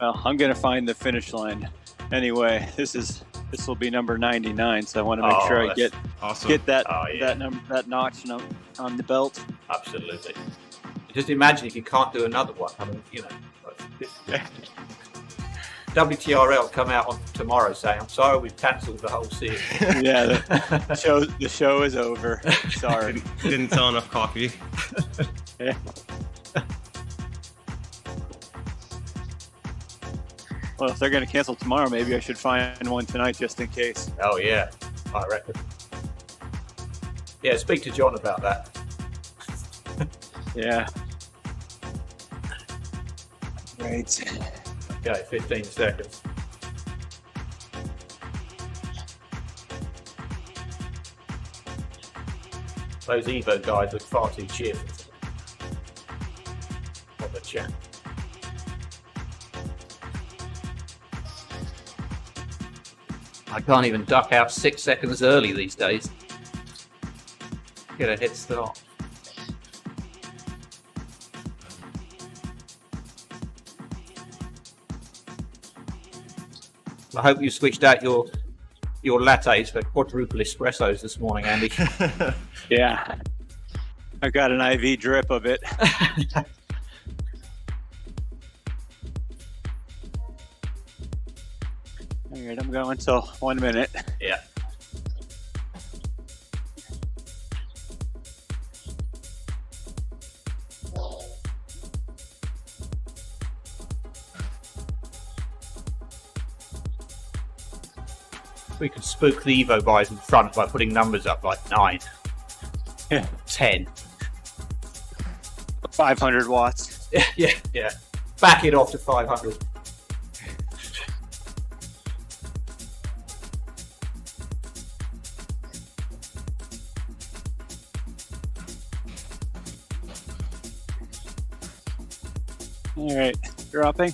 Well, I'm gonna find the finish line. Anyway, this will be number 99, so I want to make sure I get that that notch on the belt. Absolutely. Just imagine if you can't do another one. I mean, you know. WTRL come out on tomorrow saying, "I'm sorry, we've cancelled the whole series." Yeah, the show is over. Sorry, didn't sell enough coffee. Yeah. Well, if they're going to cancel tomorrow, maybe I should find one tonight just in case. Oh yeah, I reckon. Yeah, speak to John about that. Yeah. Right. Okay, 15 seconds. Those Evo guys look far too cheerful. What the chat. I can't even duck out 6 seconds early these days. Get a head start. I hope you switched out your lattes for quadruple espressos this morning, Andy. Yeah. I got an IV drip of it. All right, I'm going till 1 minute. Yeah. We could spook the Evo guys in front by putting numbers up like 9. Yeah. 10. 500 watts. Yeah. Back it off to 500. All right, dropping.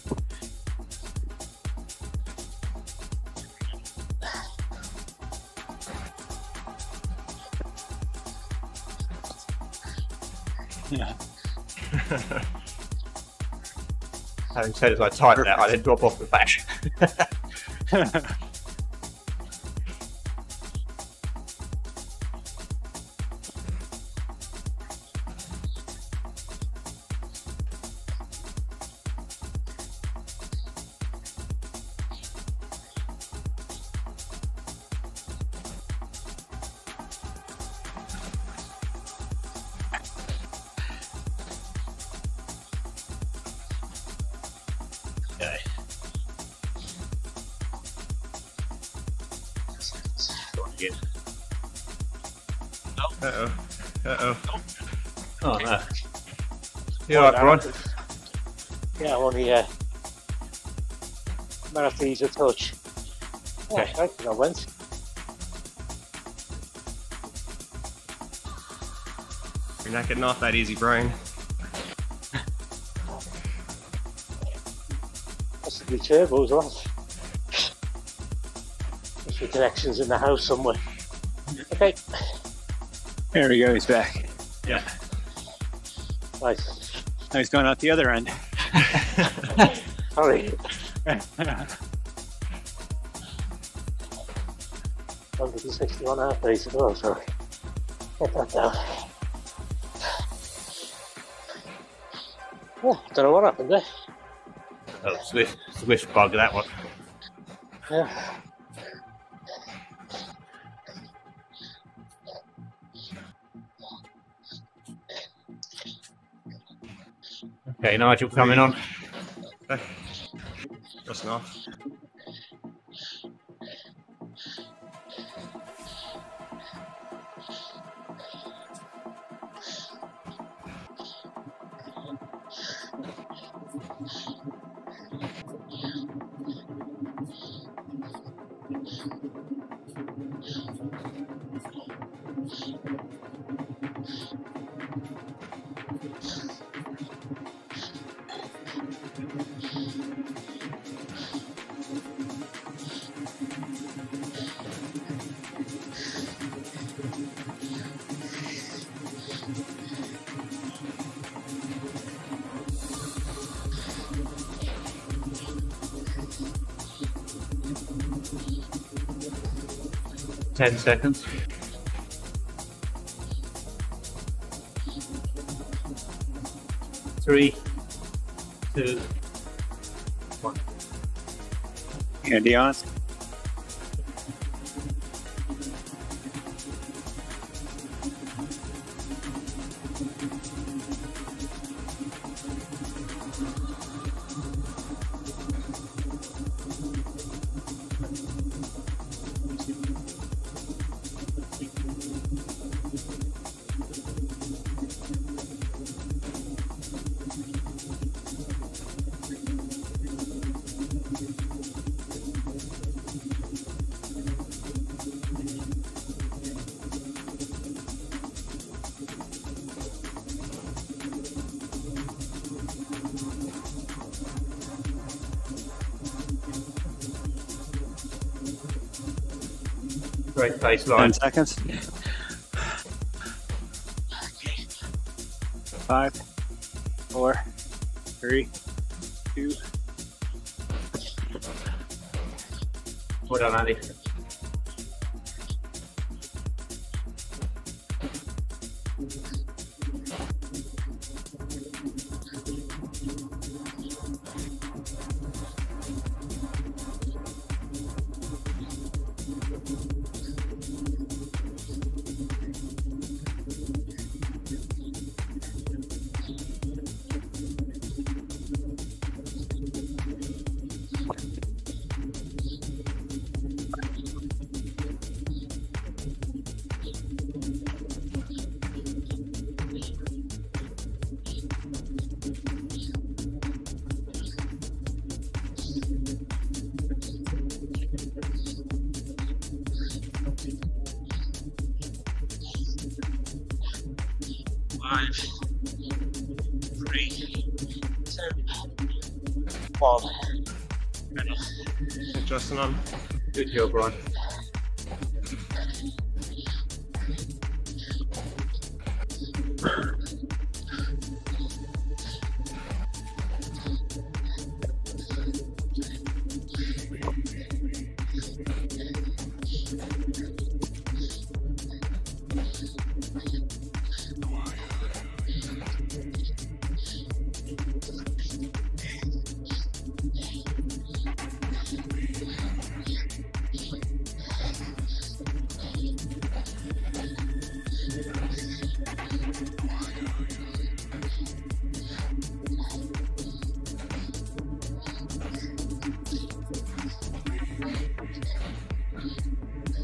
Yeah. Having said as I tighten that, I then drop off the bash. Oh no. You alright, Brian? Yeah, I'm only might have to use a touch. Okay. I think I went. You're not getting off that easy, Brian. Possibly turbo as well. Just the connections in the house somewhere. Okay. There we go, he's back. Yeah. Nice. Now he's going out the other end. Sorry. 161 half days as well, sorry. Get that down. Oh, don't know what happened there. Oh, Swift bug, that one. Yeah. Okay, Nigel coming on. Okay. Just off. 10 seconds. 3, 2, 1. Andy on. Great baseline. 10 seconds. 5, 4, 3, 2. Well done, Andy. Justin on. Good job, Brian.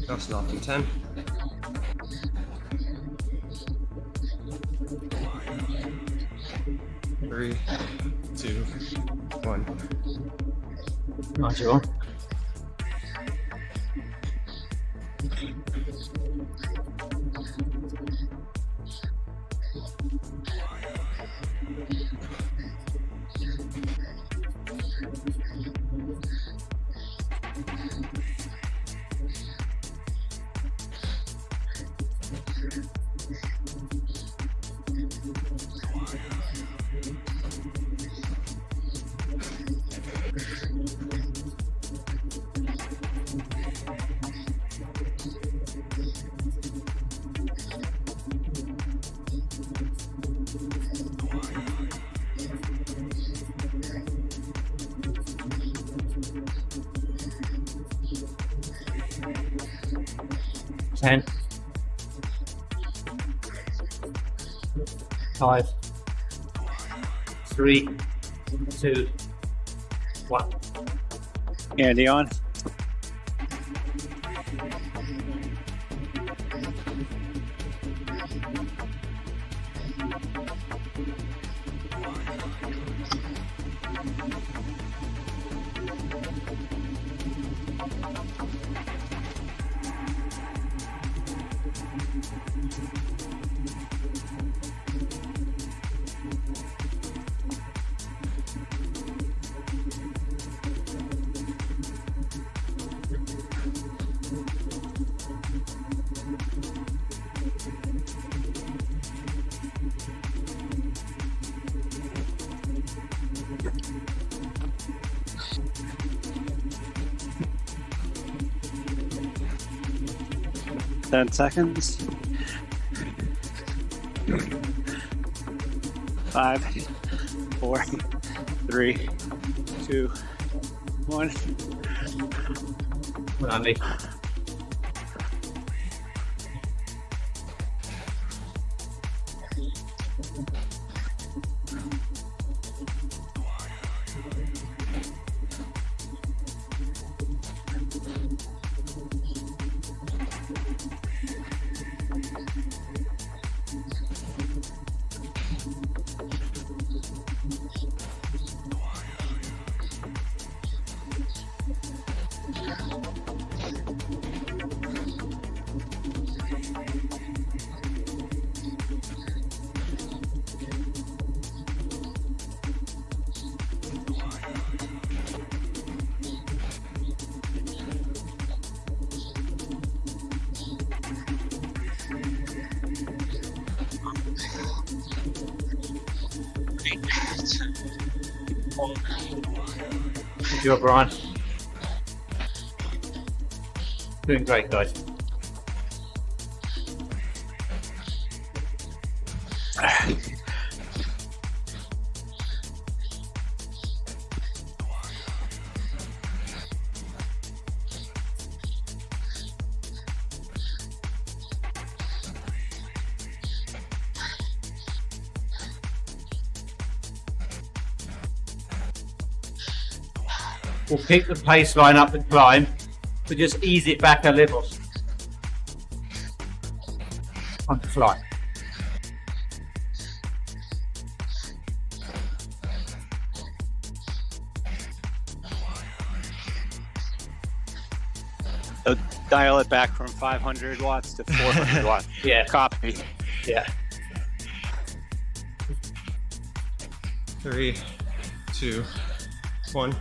Justin off in 10. 3, 2, 1. Nigel. Ten. 5, 3, 2, 1. Andy on. 10 seconds. 5, 4, 3, 2, 1. Well, Andy. Good job, Brian. Doing great, guys. We'll keep the pace line up and climb, but just ease it back a little. On the fly. So dial it back from 500 watts to 400 watts. Yeah. Copy. Yeah. 3, 2, 1.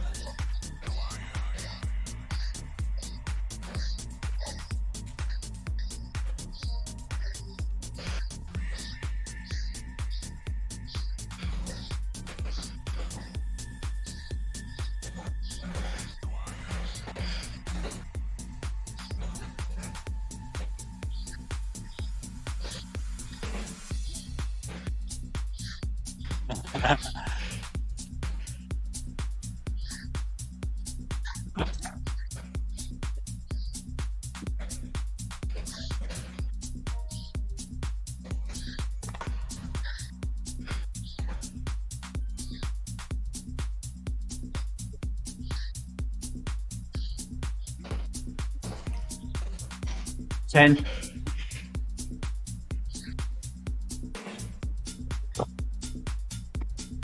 Ten.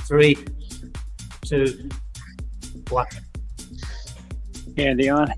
3, 2, 1. Andy on.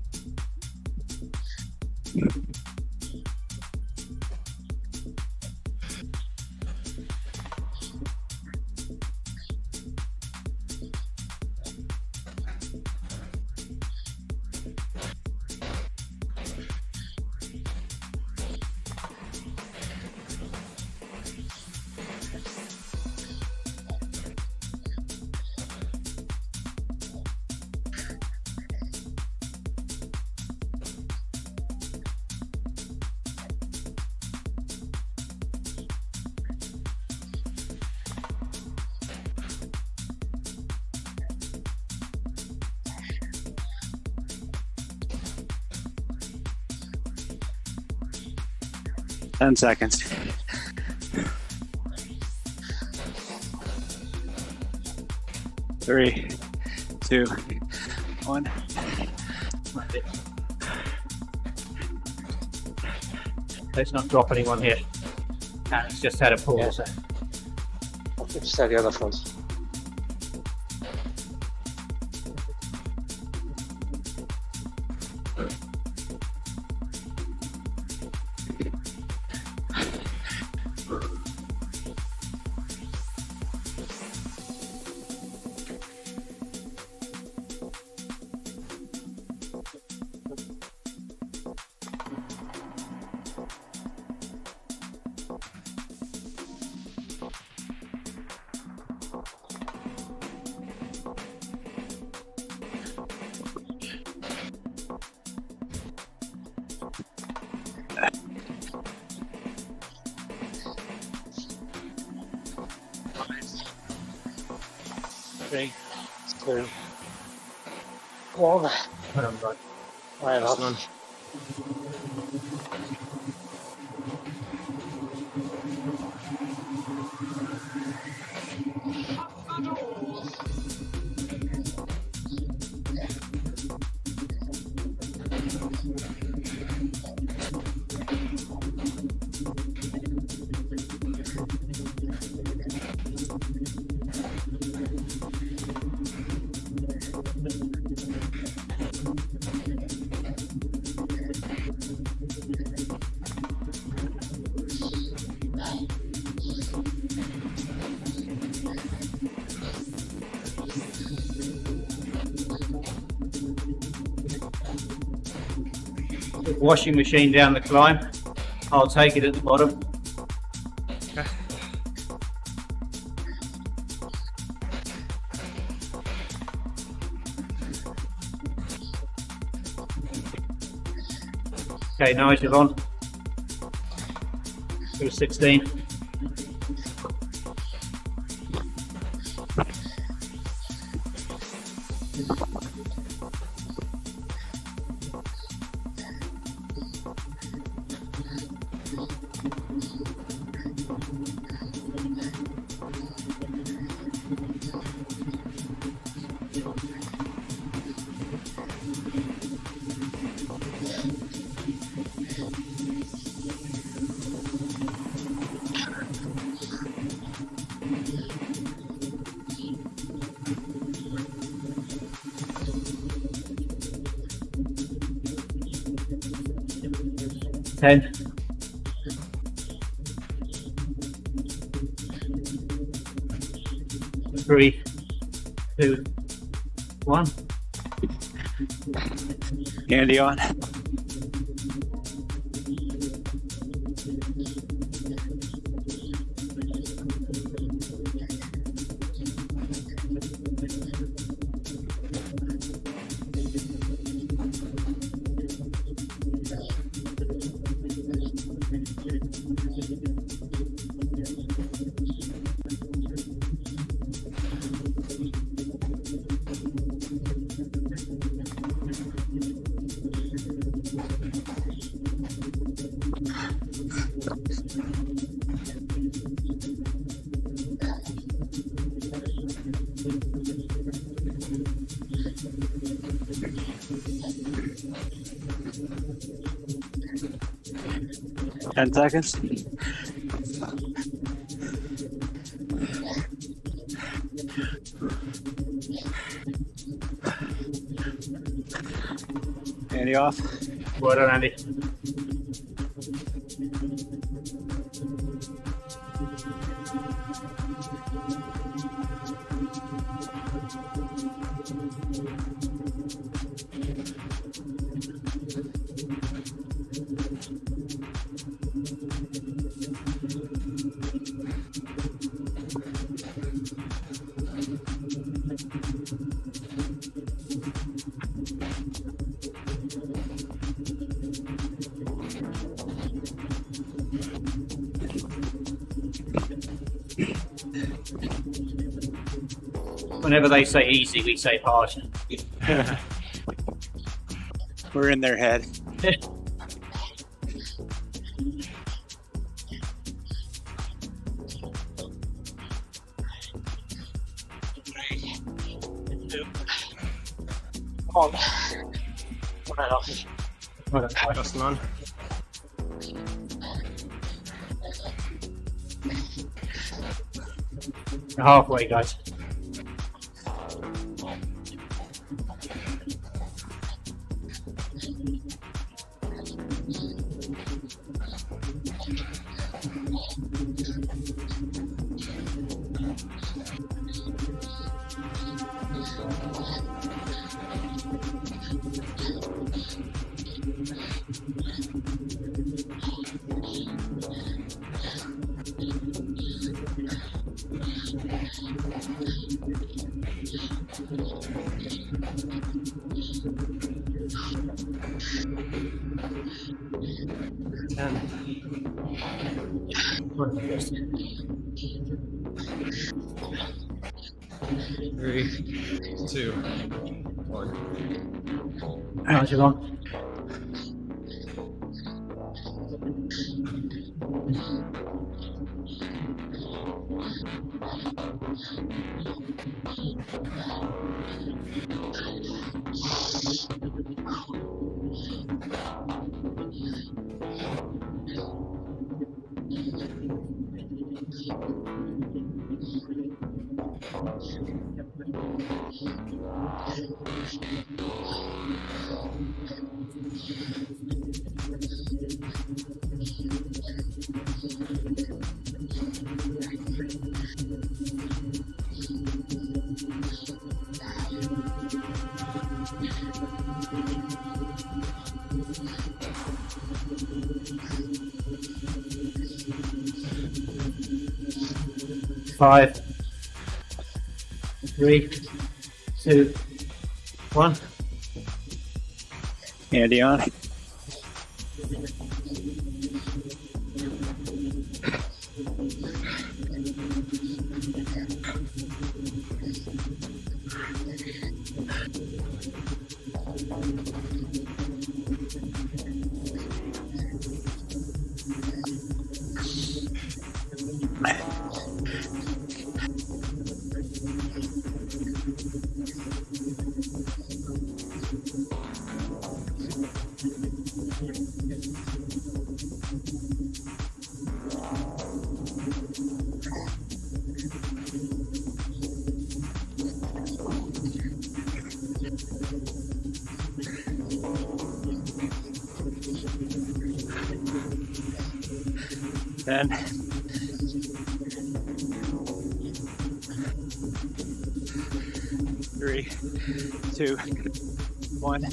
Ten seconds. 3, 2, 1. Let's not drop anyone here. It's just had a pause. Yeah. I'll just have the other ones. 2, 1. Right on. Washing machine down the climb. I'll take it at the bottom. Okay, Nigel on. Go 16. Ten. Three, 2, 1. Andy on. Ten seconds. Andy off. Well done, Andy. Whenever they say easy, we say hard. We're in their head. On. Right off. Justin on. Halfway, guys. 2, 1. Nigel on. Five, 3, 2, 1. Andy on. Then 3, 2, 1.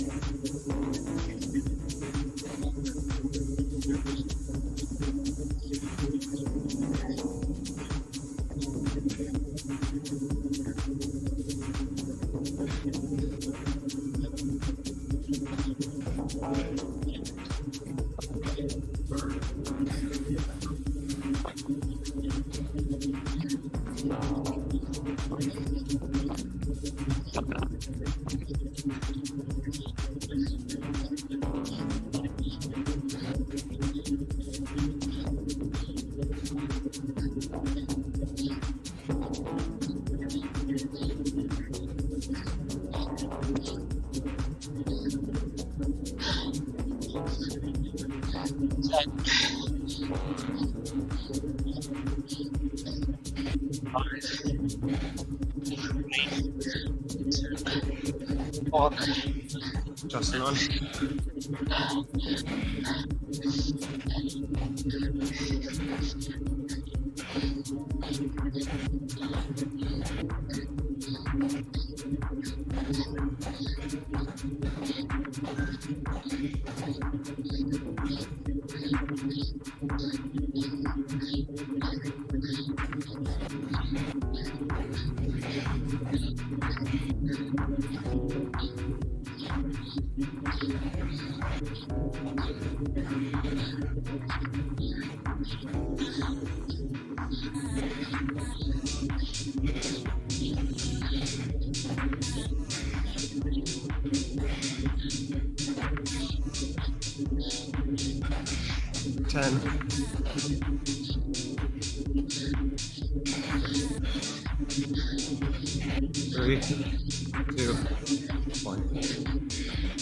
Justin on.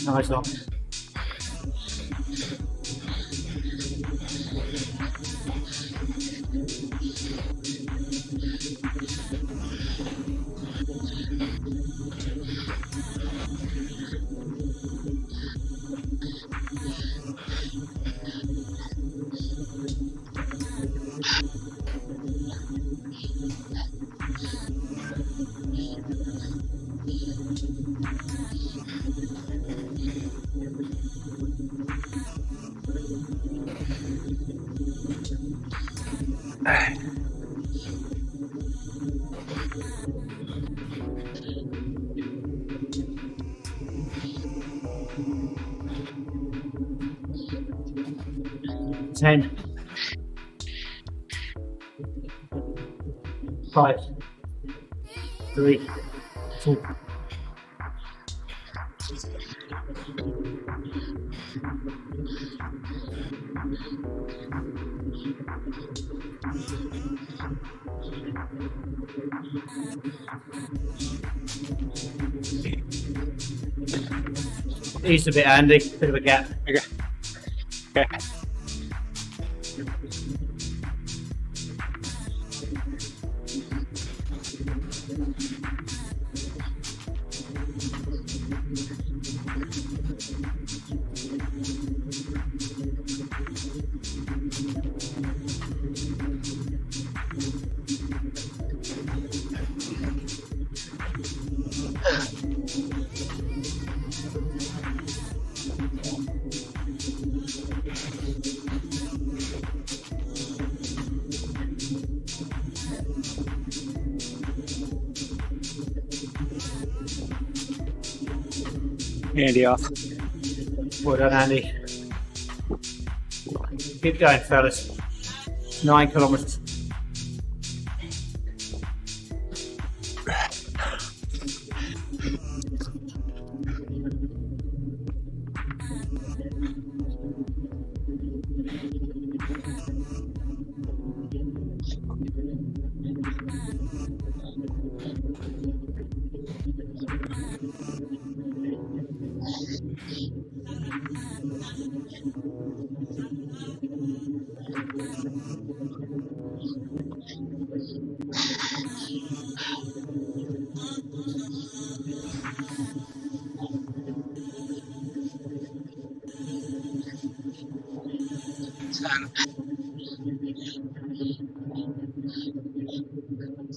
Nice one. Ten. 5, 3, 2, Ease a bit, Andy. Bit of a gap. Okay. Okay. Andy off. Well done, Andy. Keep going, fellas. 9 kilometres.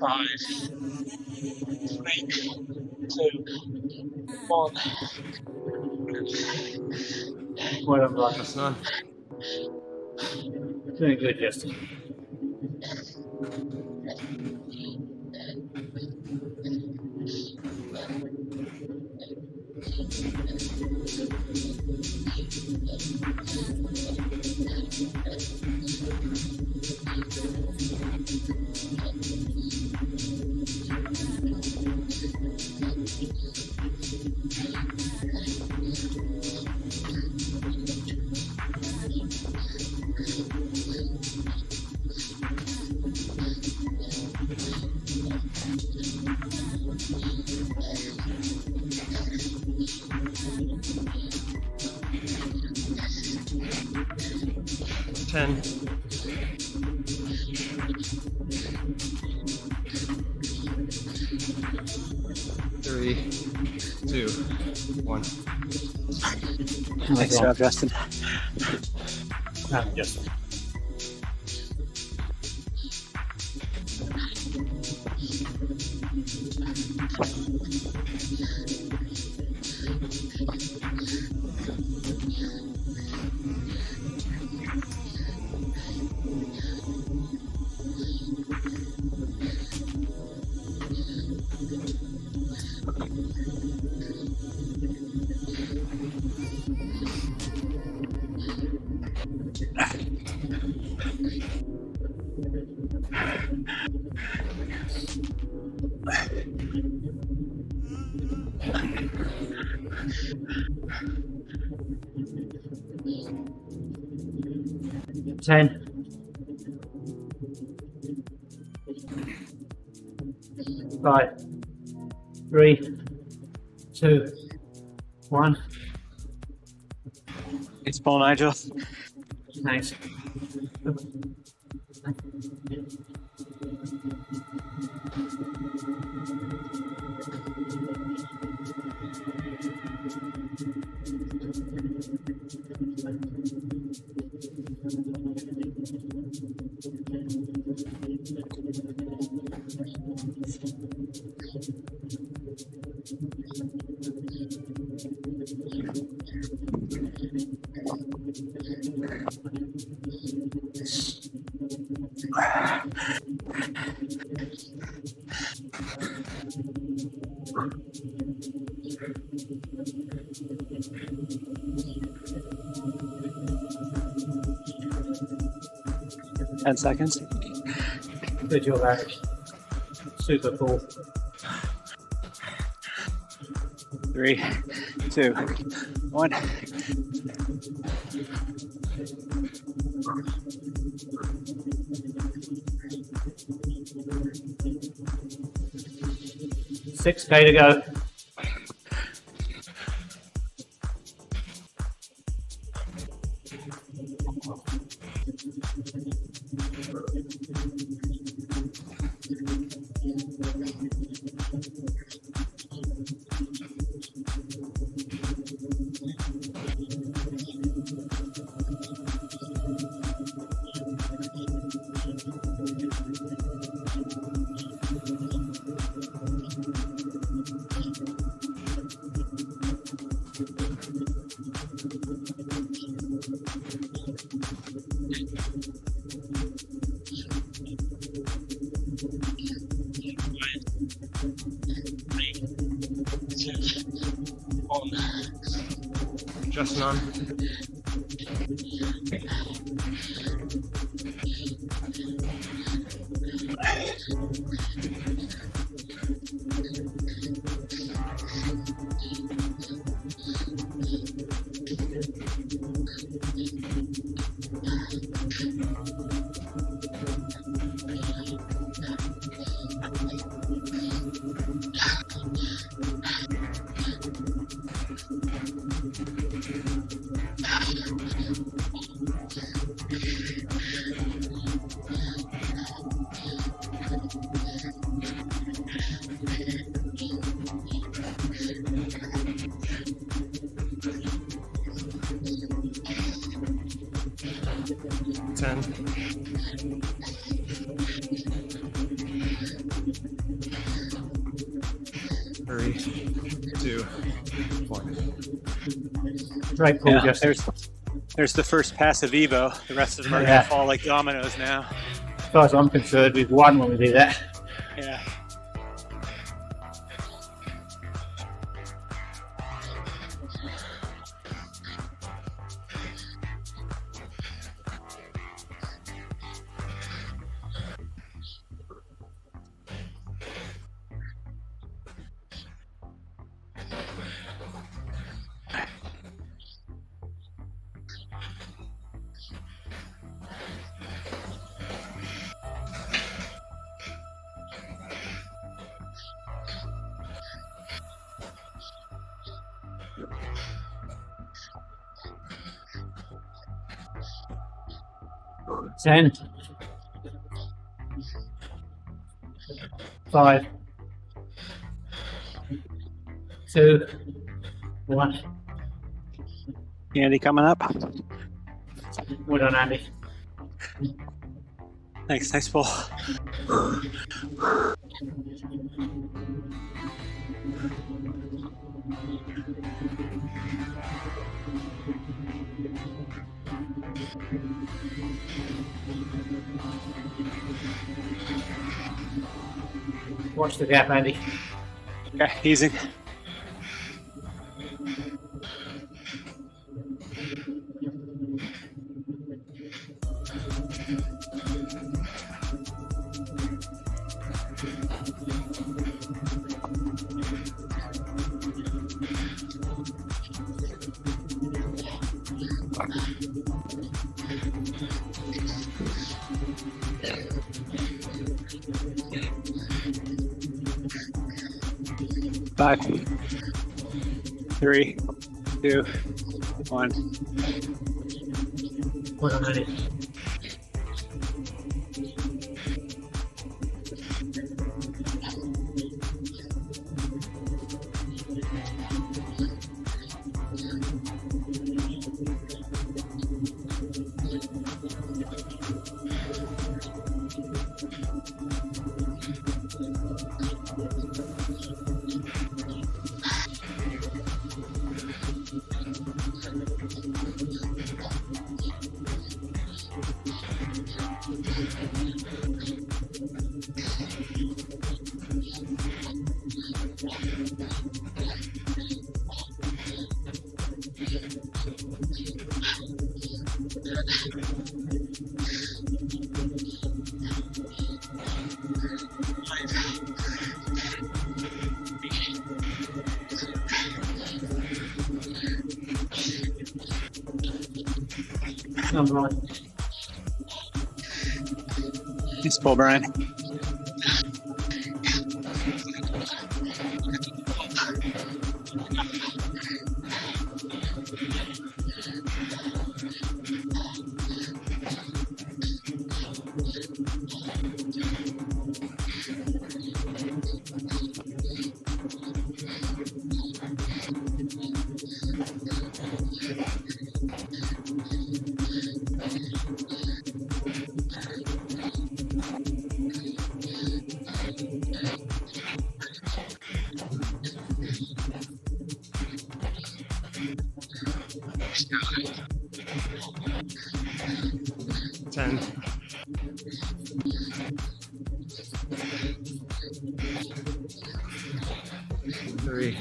Five, 3, 2, 1. Well done, Brian. That's none. Doing good, Justin. Nice job, Justin. Justin. Ten. 5, 3, 2, 1. It's Paul, Nigel. Thanks. Ten seconds. Good job, Alex. Super cool. 3, 2, 1. $6K to go. Just on. Right, Paul, yeah, there's the first passive Evo. The rest of them are going to fall like dominoes now. As far as I'm concerned, we've won when we do that. Yeah. Ten. 5. 2. 1. Andy coming up. Well done, Andy. Thanks, nice pull. Watch the gap, Andy. Okay, easy. Five, 3, 2, 1. Well done, Andy. Number 9. Thanks, Paul Brian. Three,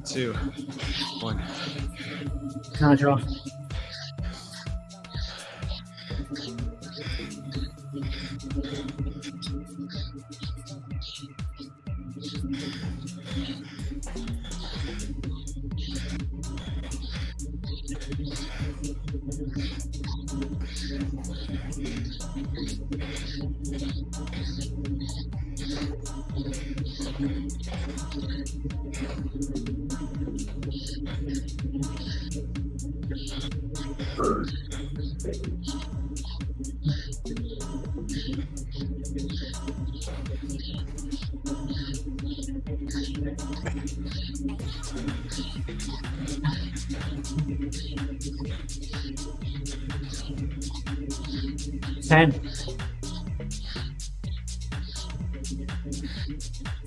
two, one. Nigel. Ten.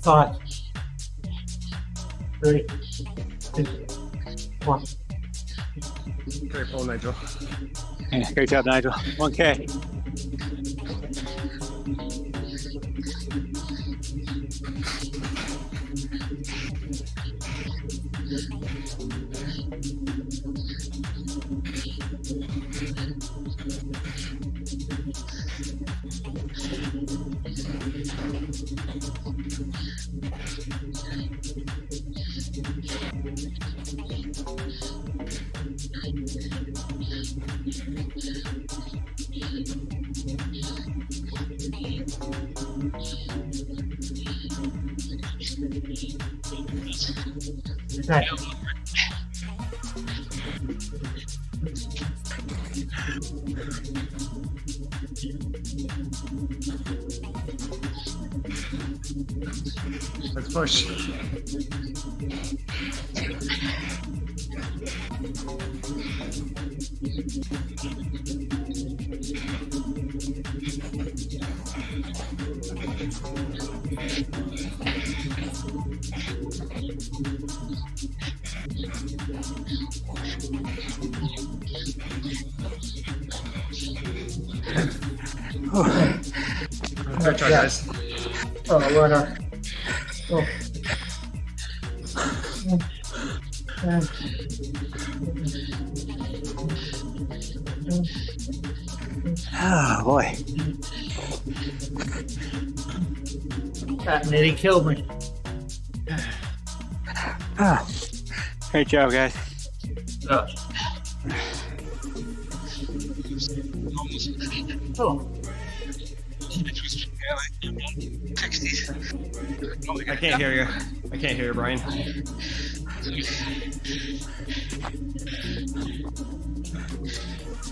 5, 3, 2, 1. Great pull, Nigel. Yeah, great job, Nigel. 1K. Right. Let's push. Good try, guys. Oh, well done. Oh. Oh, boy. That nearly killed me. Great job, guys. Oh. I can't hear you. I can't hear you, Brian.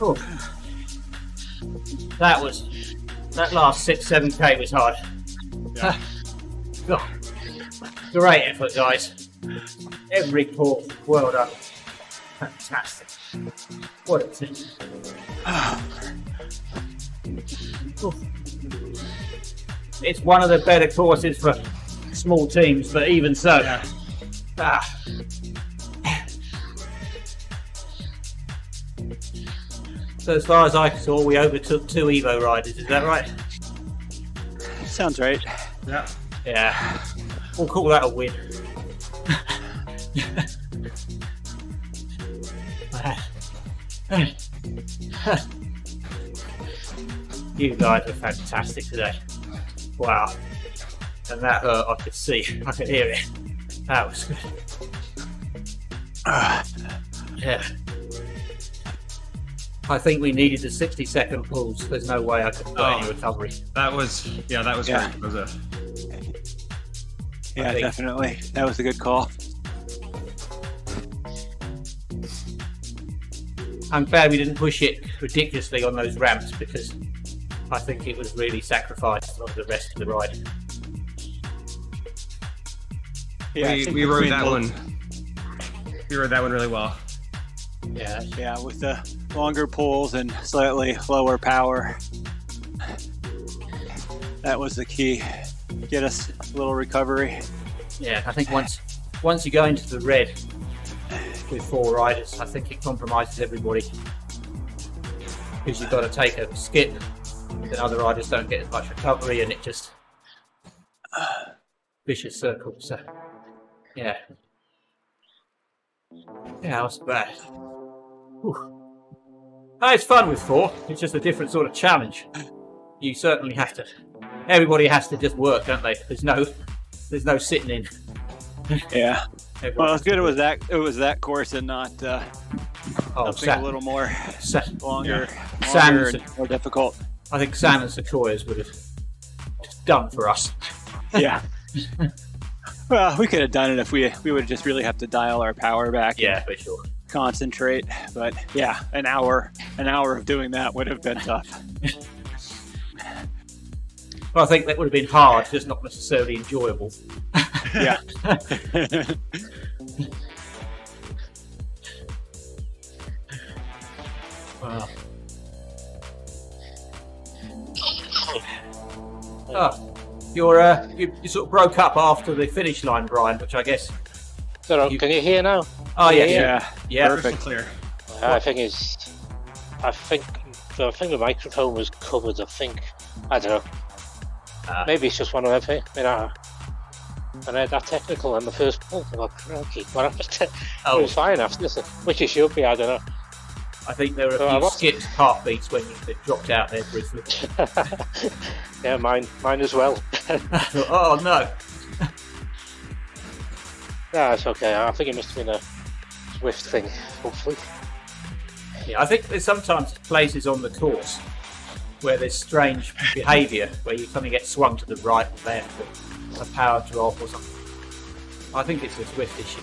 Oh. That last 6-7K was hard. Yeah. Oh. Great effort, guys. Every pull, well done. Fantastic. What a team. It's one of the better courses for small teams, but even so. Yeah. So as far as I saw, we overtook 2 Evo riders, is that right? Sounds right. Yeah. Yeah. We'll call that a win. You guys are fantastic today. Wow. And that hurt, I could see, I could hear it. That was good. Yeah. I think we needed a 60-second pause. There's no way I could do any recovery. That was great. Was it? Yeah, definitely. That was a good call. I'm glad we didn't push it ridiculously on those ramps, because I think it was really sacrificed of the rest of the ride. Yeah, we rode that one. We rode that one really well. Yeah, with the longer pulls and slightly lower power. That was the key. Get us a little recovery. Yeah, I think once you go into the red with 4 riders, I think it compromises everybody, because you've got to take a skip, then other riders don't get as much recovery, and it just vicious circle. So yeah, that was bad. Whew. Oh, it's fun with 4. It's just a different sort of challenge. You certainly have to. Everybody has to just work, don't they? There's no sitting in. Yeah. Well, it's good it was that course and not something a little more longer and more difficult. I think Sam and Sequoias would have just done for us. Yeah. Well, we could have done it if we would just really have to dial our power back. Yeah, for sure. Concentrate, but yeah, an hour of doing that would have been tough. Well, I think that would have been hard, just not necessarily enjoyable. Yeah. Wow. Oh, you sort of broke up after the finish line, Brian, which I guess. So can you hear now? Oh yeah. Perfect. Clear. I think the microphone was covered. I don't know. Maybe it's just one of them things. And I had that technical on the first pull. I thought, crikey, what happened? It was fine after this, which it should be. I don't know. I think there were a few skipped heartbeats when you dropped out there briefly. Yeah, mine as well. Oh no. No, it's okay. I think it must have been a Swift thing, hopefully. Yeah, I think there's sometimes places on the course where there's strange behaviour, where you suddenly get swung to the right or left, or a power drop or something. I think it's a Swift issue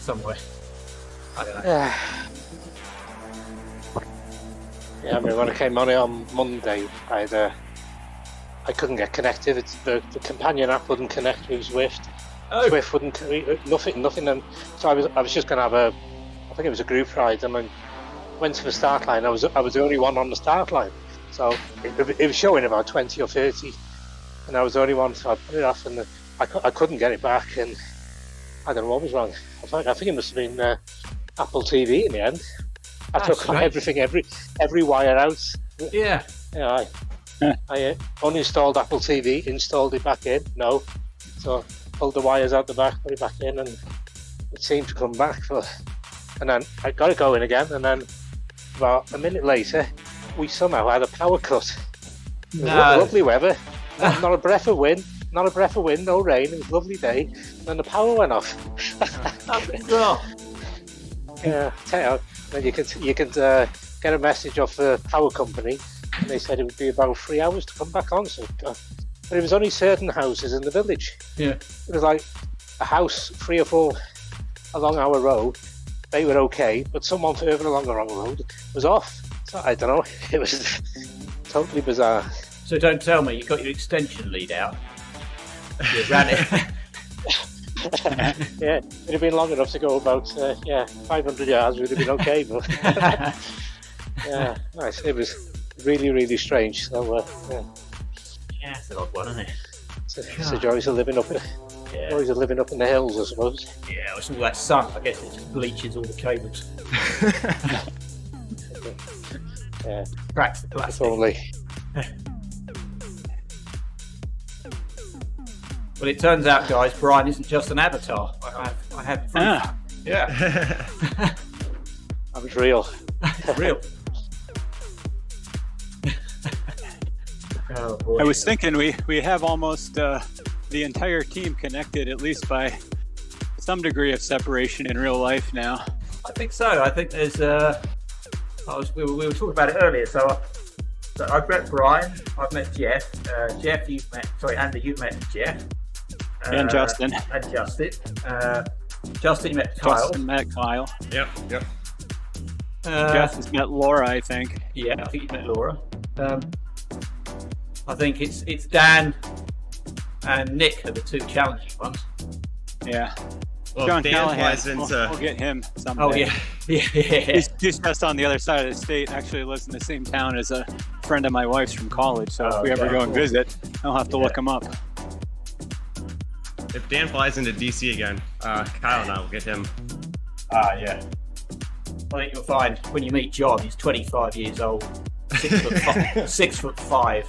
somewhere. I don't know. Yeah, I mean, when I came on it on Monday, I couldn't get connected. The companion app wouldn't connect with Swift. Swift wouldn't, nothing. And so I was just going to have I think it was a group ride, and I went to the start line. I was the only one on the start line, so it was showing about 20 or 30, and I was the only one. So I put it off, and I couldn't get it back, and I don't know what was wrong. I think it must have been Apple TV in the end. I took everything, every wire out. Yeah. Yeah. I uninstalled Apple TV, installed it back in. No, so pulled the wires out the back, put it back in, and it seemed to come back. And then I got it going again, and then about a minute later, we somehow had a power cut. It was lovely weather, not a breath of wind, no rain. It was a lovely day. And then the power went off. Yeah, then you could get a message off the power company, and they said it would be about 3 hours to come back on. So, but it was only certain houses in the village. Yeah, it was like a house 3 or 4 along our road. They were okay, but someone further along the wrong road was off. So I don't know. It was totally bizarre. So don't tell me you got your extension lead out. You ran it. Yeah, it'd have been long enough to go about 500 yards. Would have been okay, but yeah, nice. It was really, really strange. So yeah, it's an odd one, isn't it? It's the joys of living up. Joys of living up in the hills, I suppose. Yeah, it's all that sun. I guess it just bleaches all the cables. Yeah, cracks the plastic. If only. Well, it turns out, guys, Brian isn't just an avatar. I have proof. Yeah. I was real. Real. Oh, boy. I was thinking we have almost the entire team connected, at least by some degree of separation in real life now. I think so. I think there's we were talking about it earlier. So I've met Brian, I've met Jeff. Jeff, you've met. Sorry, Andy, you've met Jeff. And Justin. And Justin. Justin met Kyle. Justin met Kyle. Yep. Jeff has met Laura, I think. Yeah, I think you met Laura. I think it's Dan and Nick are the two challenging ones. Yeah. Well, John Dan Callahan, flies into... we'll get him someday. Oh, yeah. He's just on the other side of the state. Actually lives in the same town as a friend of my wife's from college. So if we ever go and visit, I'll have to look him up. If Dan flies into DC again, Kyle and I will get him. Yeah. I think you'll find when you meet John, he's 25 years old, 6'5".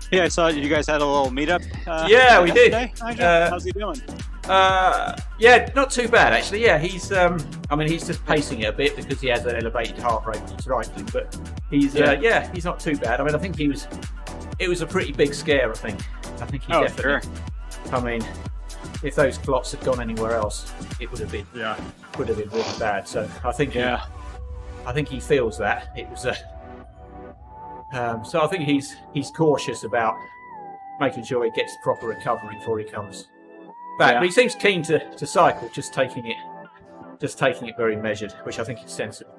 Yeah, I saw you guys had a little meetup. Yeah, we did. Nigel, how's he doing? Yeah, not too bad actually. Yeah, he's he's just pacing it a bit because he has an elevated heart rate when he's riding, but he's he's not too bad. I mean, I think it was a pretty big scare. I think he definitely. Sure. I mean, if those clots had gone anywhere else, it would have been really bad. So I think he feels that it was so I think he's cautious about making sure he gets proper recovery before he comes back. But he seems keen to cycle, just taking it very measured, which I think is sensible.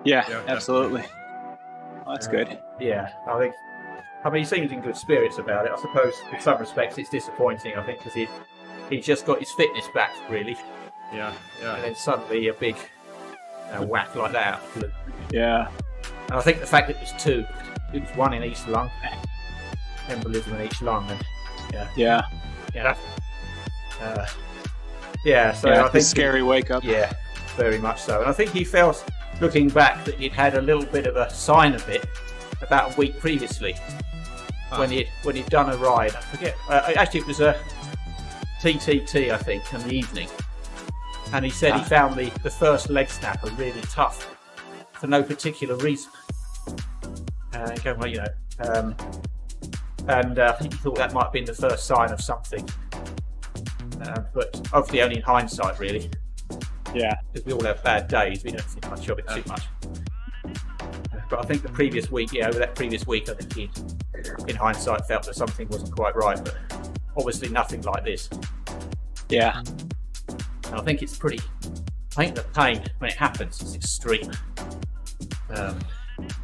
Yeah, absolutely. Well, that's good. Yeah, I mean, he seems in good spirits about it. I suppose in some respects it's disappointing, I think, because he's just got his fitness back, really. Yeah. And then suddenly a big whack like that. Yeah. And I think the fact that it was one in each lung, embolism in each lung, and so I think a scary wake up. Yeah, very much so. And I think he felt, looking back, that he'd had a little bit of a sign of it about a week previously, when he'd done a ride. I forget. Actually, it was a TTT, I think, in the evening, and he said he found the first leg snapper really tough for no particular reason. And I think he thought that might have been the first sign of something. But obviously only in hindsight, really. Yeah. Because we all have bad days, we don't think much of it too much. But I think over that previous week, I think he, in hindsight, felt that something wasn't quite right, but obviously nothing like this. Yeah. And I think I think the pain, when it happens, is extreme.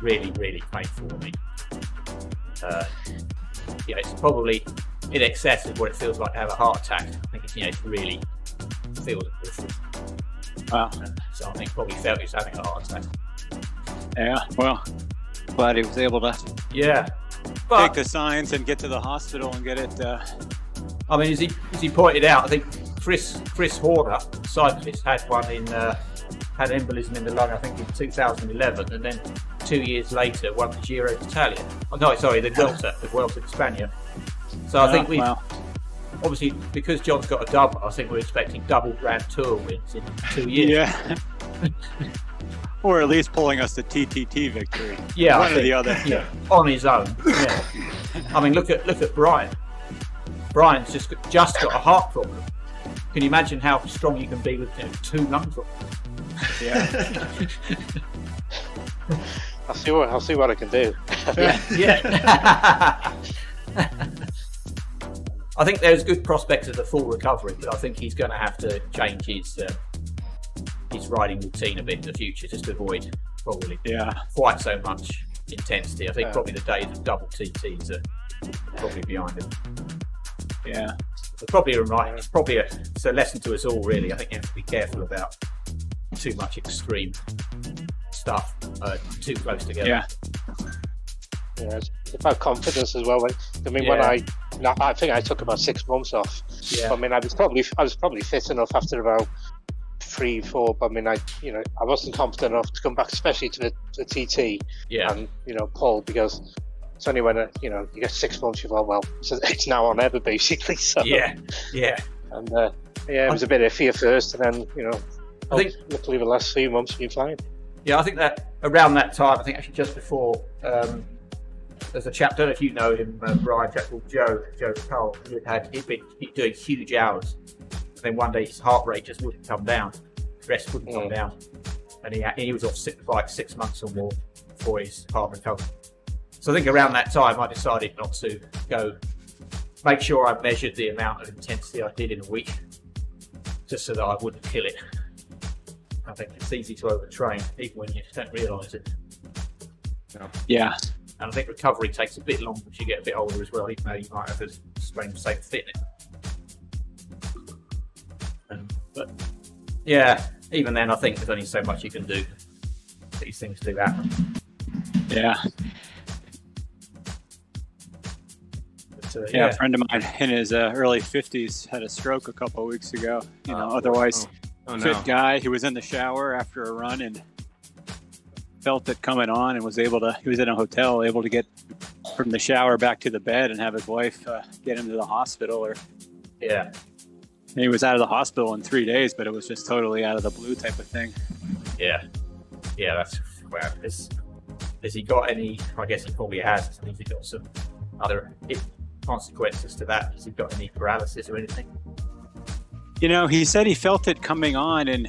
Really, really painful. I mean, it's probably in excess of what it feels like to have a heart attack. I think it really feels awful. Wow. So I think probably felt he was having a heart attack. Yeah, well, glad he was able to take the signs and get to the hospital and get it. I mean, as he pointed out, I think Chris Horner, cyclist, had one had embolism in the lung, I think in 2011, and then 2 years later won the Giro d'Italia. Oh, no, sorry, the Vuelta to Spain. So I think obviously, because John's got a double, I think we're expecting double Grand Tour wins in 2 years. Yeah. Or at least pulling us to TTT victory. Yeah, one or the other. Yeah, on his own. Yeah. I mean, look at Brian. Brian's just got a heart problem. Can you imagine how strong you can be with two lung problems? Yeah. I'll see what I can do. Yeah. I think there's good prospects of a full recovery, but I think he's going to have to change his riding routine a bit in the future, just to avoid probably quite so much intensity. I think probably the days of double TTs are probably behind him. Yeah. It's probably it's a lesson to us all, really. I think you have to be careful about too much extreme stuff too close together. Yeah. Yeah, it's about confidence as well. When I think I took about 6 months off. Yeah. I mean, I was probably fit enough after about 3-4, but I mean, I wasn't confident enough to come back, especially to the TT and pull, because it's only when you get 6 months, you're well, so it's now or never, basically. So yeah. And it was a bit iffy at first, and then I think luckily the last few months have been fine. Yeah, I think that around that time, I think actually just before there's a chap, I don't know if you know him, Brian, a chap called Joe Cole. He'd been doing huge hours. And then one day his heart rate just wouldn't come down. Rest wouldn't come down. And he was off sick for like 6 months or more before his heart recovered. So I think around that time I decided not to go, make sure I measured the amount of intensity I did in a week, just so that I wouldn't kill it. I think it's easy to overtrain, even when you don't realise it. Yeah. And I think recovery takes a bit longer as you get a bit older as well, even though you might have the same fitness. But yeah, even then I think there's only so much you can do. These things do happen. Yeah. But, yeah, a friend of mine in his early 50s had a stroke a couple of weeks ago. You know, otherwise fit guy. He was in the shower after a run and felt it coming on, and he was in a hotel, able to get from the shower back to the bed and have his wife get him to the hospital. And he was out of the hospital in 3 days, but it was just totally out of the blue type of thing. Yeah, that's wow. Has he got any? I guess he probably has. Has he got some other consequences to that? Has he got any paralysis or anything? You know, he said he felt it coming on, and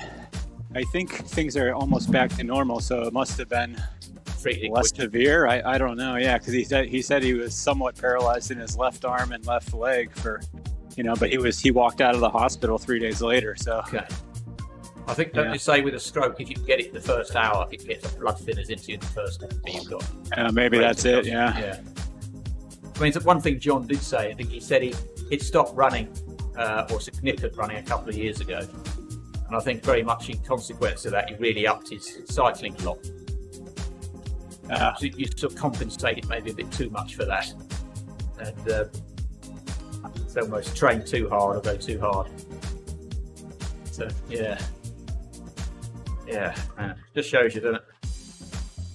I think things are almost back to normal, so it must have been less severe. I don't know, because he said he was somewhat paralyzed in his left arm and left leg but he walked out of the hospital 3 days later. So okay. I think don't they say with a stroke, if you can get it in the first hour, it gets blood thinners into you in the first hour you've got. Maybe that's it. Yeah. I mean, one thing John did say, I think he said he'd stopped running or significant running a couple of years ago. And I think very much in consequence of that, he really upped his cycling a lot. So you sort of compensated maybe a bit too much for that. And it's almost train too hard or go too hard. So, yeah, just shows you, doesn't it?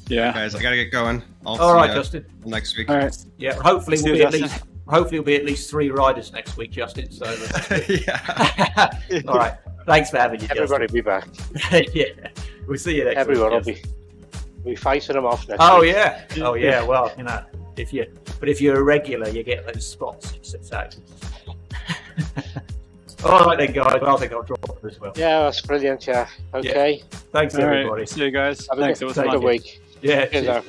Yeah. Guys, I gotta get going. All right, Justin. Next week. All right. Yeah, hopefully we'll be at least 3 riders next week, Justin. So yeah. All right. Thanks for having you, Everybody Justin. be back. Yeah. We'll see you next Everyone week. will be fighting them off next week. Yeah. Well, if you're a regular, you get those spots. So. All right then, guys. I think I'll drop it as well. Yeah, that's brilliant. Yeah. Okay. Thanks, everybody. Right. See you guys. Thanks. It was a good week. Yeah. Cheers.